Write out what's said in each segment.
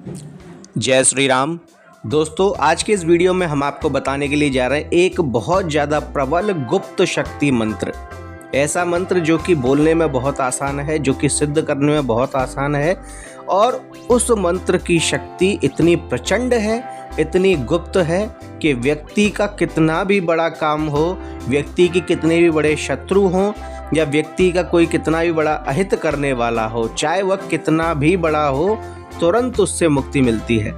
जय श्री राम। दोस्तों, आज के इस वीडियो में हम आपको बताने के लिए जा रहे हैं एक बहुत ज़्यादा प्रबल गुप्त शक्ति मंत्र। ऐसा मंत्र जो कि बोलने में बहुत आसान है, जो कि सिद्ध करने में बहुत आसान है और उस मंत्र की शक्ति इतनी प्रचंड है, इतनी गुप्त है कि व्यक्ति का कितना भी बड़ा काम हो, व्यक्ति की कितने भी बड़े शत्रु हों या व्यक्ति का कोई कितना भी बड़ा अहित करने वाला हो, चाहे वह कितना भी बड़ा हो, तुरंत उससे मुक्ति मिलती है।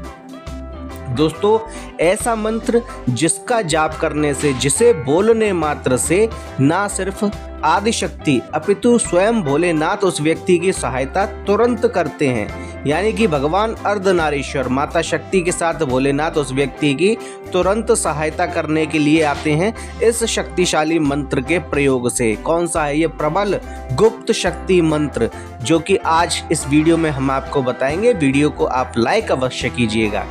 दोस्तों, ऐसा मंत्र जिसका जाप करने से, जिसे बोलने मात्र से ना सिर्फ आदिशक्ति अपितु स्वयं भोलेनाथ उस व्यक्ति की सहायता तुरंत करते हैं। यानी कि भगवान अर्धनारीश्वर माता शक्ति के साथ भोलेनाथ उस व्यक्ति की तुरंत सहायता करने के लिए आते हैं इस शक्तिशाली मंत्र के प्रयोग से। कौन सा है ये प्रबल गुप्त शक्ति मंत्र, जो कि आज इस वीडियो में हम आपको बताएंगे। वीडियो को आप लाइक अवश्य कीजिएगा।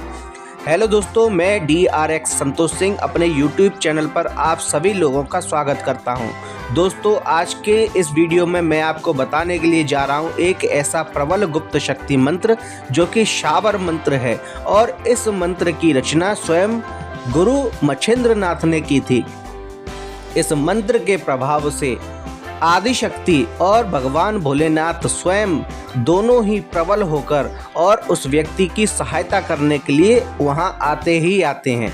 हेलो दोस्तों, मैं DRX संतोष सिंह अपने YouTube चैनल पर आप सभी लोगों का स्वागत करता हूं। दोस्तों, आज के इस वीडियो में मैं आपको बताने के लिए जा रहा हूं एक ऐसा प्रबल गुप्त शक्ति मंत्र जो कि शावर मंत्र है और इस मंत्र की रचना स्वयं गुरु मच्छिंद्रनाथ ने की थी। इस मंत्र के प्रभाव से आदिशक्ति और भगवान भोलेनाथ स्वयं दोनों ही प्रबल होकर और उस व्यक्ति की सहायता करने के लिए वहां आते ही आते हैं।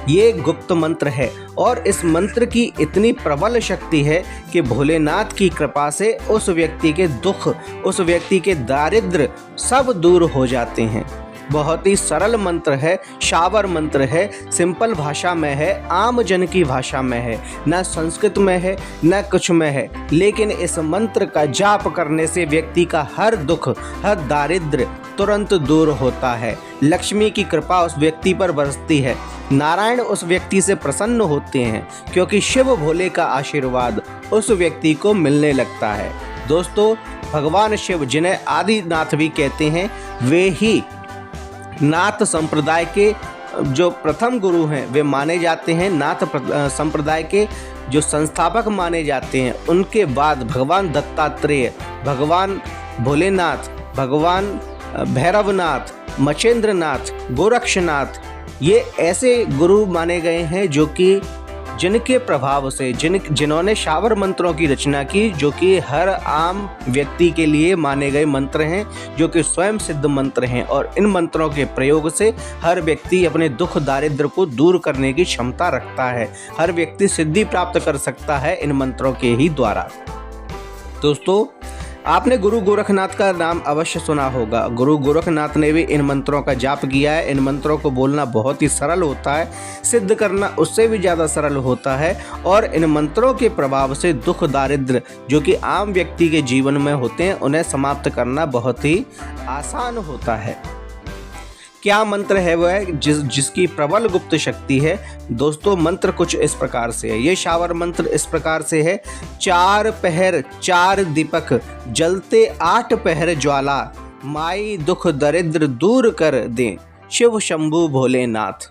ये गुप्त मंत्र है और इस मंत्र की इतनी प्रबल शक्ति है कि भोलेनाथ की कृपा से उस व्यक्ति के दुख, उस व्यक्ति के दारिद्र्य सब दूर हो जाते हैं। बहुत ही सरल मंत्र है, शावर मंत्र है, सिंपल भाषा में है, आम जन की भाषा में है, न संस्कृत में है न कुछ में है। लेकिन इस मंत्र का जाप करने से व्यक्ति का हर दुख, हर दारिद्र्य तुरंत दूर होता है। लक्ष्मी की कृपा उस व्यक्ति पर बरसती है, नारायण उस व्यक्ति से प्रसन्न होते हैं क्योंकि शिव भोले का आशीर्वाद उस व्यक्ति को मिलने लगता है। दोस्तों, भगवान शिव, जिन्हें आदिनाथ भी कहते हैं, वे ही नाथ संप्रदाय के जो प्रथम गुरु हैं वे माने जाते हैं। नाथ संप्रदाय के जो संस्थापक माने जाते हैं, उनके बाद भगवान दत्तात्रेय, भगवान भोलेनाथ, भगवान भैरवनाथ, मच्छिंद्रनाथ, गोरक्षनाथ, ये ऐसे गुरु माने गए हैं जो कि जिनके प्रभाव से जिन्होंने शावर मंत्रों की रचना की, जो कि हर आम व्यक्ति के लिए माने गए मंत्र हैं, जो कि स्वयं सिद्ध मंत्र हैं। और इन मंत्रों के प्रयोग से हर व्यक्ति अपने दुख दारिद्र्य को दूर करने की क्षमता रखता है। हर व्यक्ति सिद्धि प्राप्त कर सकता है इन मंत्रों के ही द्वारा। दोस्तों, आपने गुरु गोरखनाथ का नाम अवश्य सुना होगा। गुरु गोरखनाथ ने भी इन मंत्रों का जाप किया है। इन मंत्रों को बोलना बहुत ही सरल होता है, सिद्ध करना उससे भी ज़्यादा सरल होता है और इन मंत्रों के प्रभाव से दुख दारिद्र्य जो कि आम व्यक्ति के जीवन में होते हैं, उन्हें समाप्त करना बहुत ही आसान होता है। क्या मंत्र है वह जिसकी प्रबल गुप्त शक्ति है? दोस्तों, मंत्र कुछ इस प्रकार से है। ये शावर मंत्र इस प्रकार से है। 4 पहर 4 दीपक जलते 8 पहर ज्वाला, माई दुख दरिद्र दूर कर दें शिव शंभु भोलेनाथ।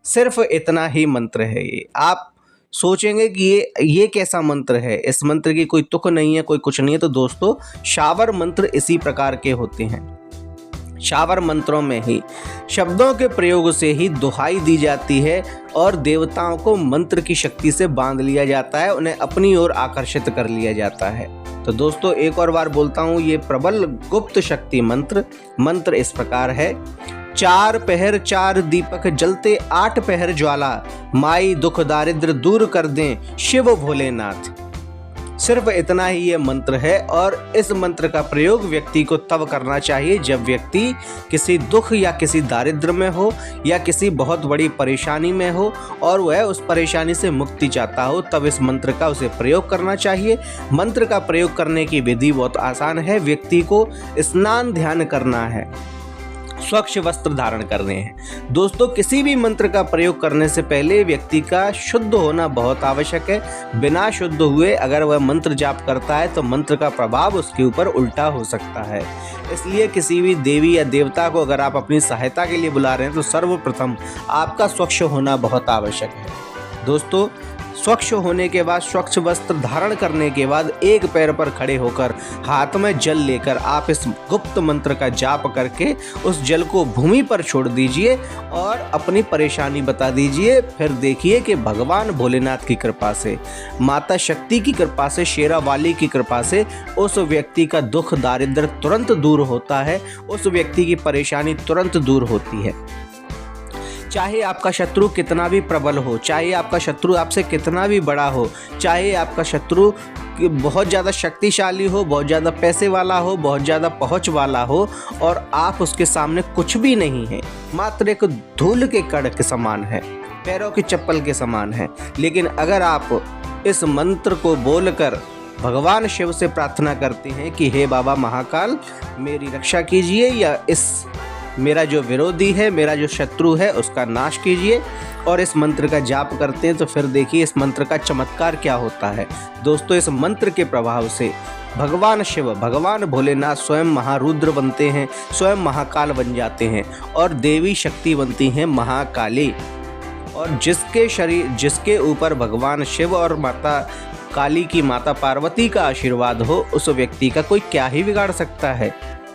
सिर्फ इतना ही मंत्र है ये। आप सोचेंगे कि ये कैसा मंत्र है, इस मंत्र की कोई तुक नहीं है, कोई कुछ नहीं है। तो दोस्तों, शावर मंत्र इसी प्रकार के होते हैं। शावर मंत्रों में ही शब्दों के प्रयोग से ही दुहाई दी जाती है और देवताओं को मंत्र की शक्ति से बांध लिया जाता है, उन्हें अपनी ओर आकर्षित कर लिया जाता है। तो दोस्तों, एक और बार बोलता हूँ, ये प्रबल गुप्त शक्ति मंत्र इस प्रकार है। 4 पहर 4 दीपक जलते 8 पहर ज्वाला, माई दुख दारिद्र दूर कर दें शिव भोलेनाथ। सिर्फ इतना ही ये मंत्र है और इस मंत्र का प्रयोग व्यक्ति को तब करना चाहिए जब व्यक्ति किसी दुख या किसी दारिद्र्य में हो या किसी बहुत बड़ी परेशानी में हो और वह उस परेशानी से मुक्ति चाहता हो, तब इस मंत्र का उसे प्रयोग करना चाहिए। मंत्र का प्रयोग करने की विधि बहुत आसान है। व्यक्ति को स्नान ध्यान करना है, स्वच्छ वस्त्र धारण करने हैं। दोस्तों, किसी भी मंत्र का प्रयोग करने से पहले व्यक्ति का शुद्ध होना बहुत आवश्यक है। बिना शुद्ध हुए अगर वह मंत्र जाप करता है तो मंत्र का प्रभाव उसके ऊपर उल्टा हो सकता है। इसलिए किसी भी देवी या देवता को अगर आप अपनी सहायता के लिए बुला रहे हैं तो सर्वप्रथम आपका स्वच्छ होना बहुत आवश्यक है। दोस्तों, स्वच्छ होने के बाद, स्वच्छ वस्त्र धारण करने के बाद एक पैर पर खड़े होकर हाथ में जल लेकर आप इस गुप्त मंत्र का जाप करके उस जल को भूमि पर छोड़ दीजिए और अपनी परेशानी बता दीजिए। फिर देखिए कि भगवान भोलेनाथ की कृपा से, माता शक्ति की कृपा से, शेरावाली की कृपा से उस व्यक्ति का दुख दारिद्र्य तुरंत दूर होता है, उस व्यक्ति की परेशानी तुरंत दूर होती है। चाहे आपका शत्रु कितना भी प्रबल हो, चाहे आपका शत्रु आपसे कितना भी बड़ा हो, चाहे आपका शत्रु बहुत ज़्यादा शक्तिशाली हो, बहुत ज़्यादा पैसे वाला हो, बहुत ज़्यादा पहुँच वाला हो और आप उसके सामने कुछ भी नहीं है, मात्र एक धूल के कण के समान है, पैरों की चप्पल के समान है। लेकिन अगर आप इस मंत्र को बोलकर भगवान शिव से प्रार्थना करते हैं कि हे बाबा महाकाल मेरी रक्षा कीजिए, या इस मेरा जो विरोधी है, मेरा जो शत्रु है उसका नाश कीजिए, और इस मंत्र का जाप करते हैं, तो फिर देखिए इस मंत्र का चमत्कार क्या होता है। दोस्तों, इस मंत्र के प्रभाव से भगवान शिव, भगवान भोलेनाथ स्वयं महारुद्र बनते हैं, स्वयं महाकाल बन जाते हैं और देवी शक्ति बनती हैं महाकाली। और जिसके ऊपर भगवान शिव और माता काली की माता पार्वती का आशीर्वाद हो, उस व्यक्ति का कोई क्या ही बिगाड़ सकता है।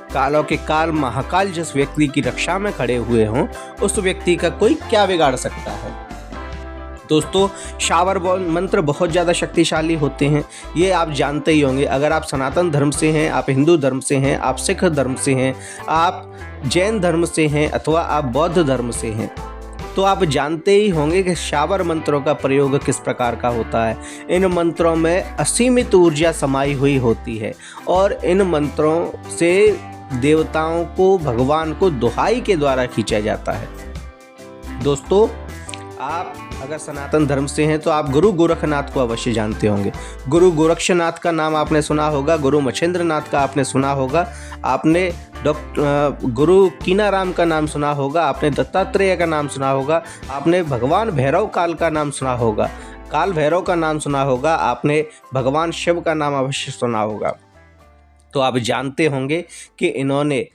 कालों के काल महाकाल जिस व्यक्ति की रक्षा में खड़े हुए हों, उस व्यक्ति का कोई क्या बिगाड़ सकता है। दोस्तों, शावर मंत्र बहुत ज़्यादा शक्तिशाली होते हैं, ये आप जानते ही होंगे। अगर आप सनातन धर्म से हैं, आप हिंदू धर्म से हैं, आप सिख धर्म से हैं, आप जैन धर्म से हैं अथवा आप बौद्ध धर्म से हैं, तो आप जानते ही होंगे कि शावर मंत्रों का प्रयोग किस प्रकार का होता है। इन मंत्रों में असीमित ऊर्जा समाई हुई होती है और इन मंत्रों से देवताओं को, भगवान को दुहाई के द्वारा खींचा जाता है। दोस्तों, आप अगर सनातन धर्म से हैं तो आप गुरु गोरखनाथ को अवश्य जानते होंगे। गुरु गोरक्षनाथ का नाम आपने सुना होगा, गुरु मच्छेंद्रनाथ का आपने सुना होगा, आपने गुरु कीनाराम का नाम सुना होगा, आपने दत्तात्रेय का नाम सुना होगा, आपने भगवान भैरव काल का नाम सुना होगा, काल भैरव का नाम सुना होगा, आपने भगवान शिव का नाम अवश्य सुना होगा। तो आप जानते होंगे कि इन्होंने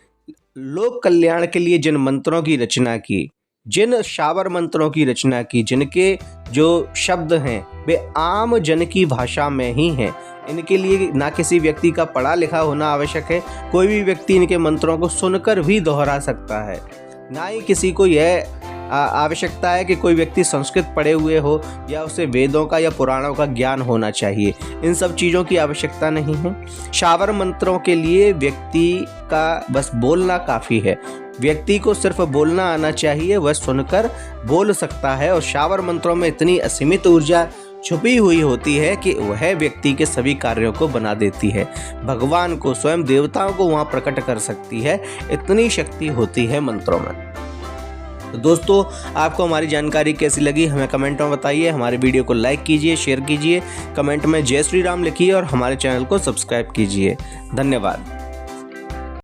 लोक कल्याण के लिए जिन मंत्रों की रचना की, जिन शावर मंत्रों की रचना की, जिनके जो शब्द हैं वे आम जन की भाषा में ही हैं। इनके लिए ना किसी व्यक्ति का पढ़ा लिखा होना आवश्यक है, कोई भी व्यक्ति इनके मंत्रों को सुनकर भी दोहरा सकता है। ना ही किसी को यह आवश्यकता है कि कोई व्यक्ति संस्कृत पढ़े हुए हो या उसे वेदों का या पुराणों का ज्ञान होना चाहिए। इन सब चीज़ों की आवश्यकता नहीं है। शावर मंत्रों के लिए व्यक्ति का बस बोलना काफ़ी है, व्यक्ति को सिर्फ बोलना आना चाहिए, वह सुनकर बोल सकता है। और शावर मंत्रों में इतनी असीमित ऊर्जा छुपी हुई होती है कि वह व्यक्ति के सभी कार्यों को बना देती है, भगवान को, स्वयं देवताओं को वहाँ प्रकट कर सकती है, इतनी शक्ति होती है मंत्रों में। तो दोस्तों, आपको हमारी जानकारी कैसी लगी हमें कमेंट में बताइए। हमारे वीडियो को लाइक कीजिए, शेयर कीजिए, कमेंट में जय श्री राम लिखिए और हमारे चैनल को सब्सक्राइब कीजिए। धन्यवाद।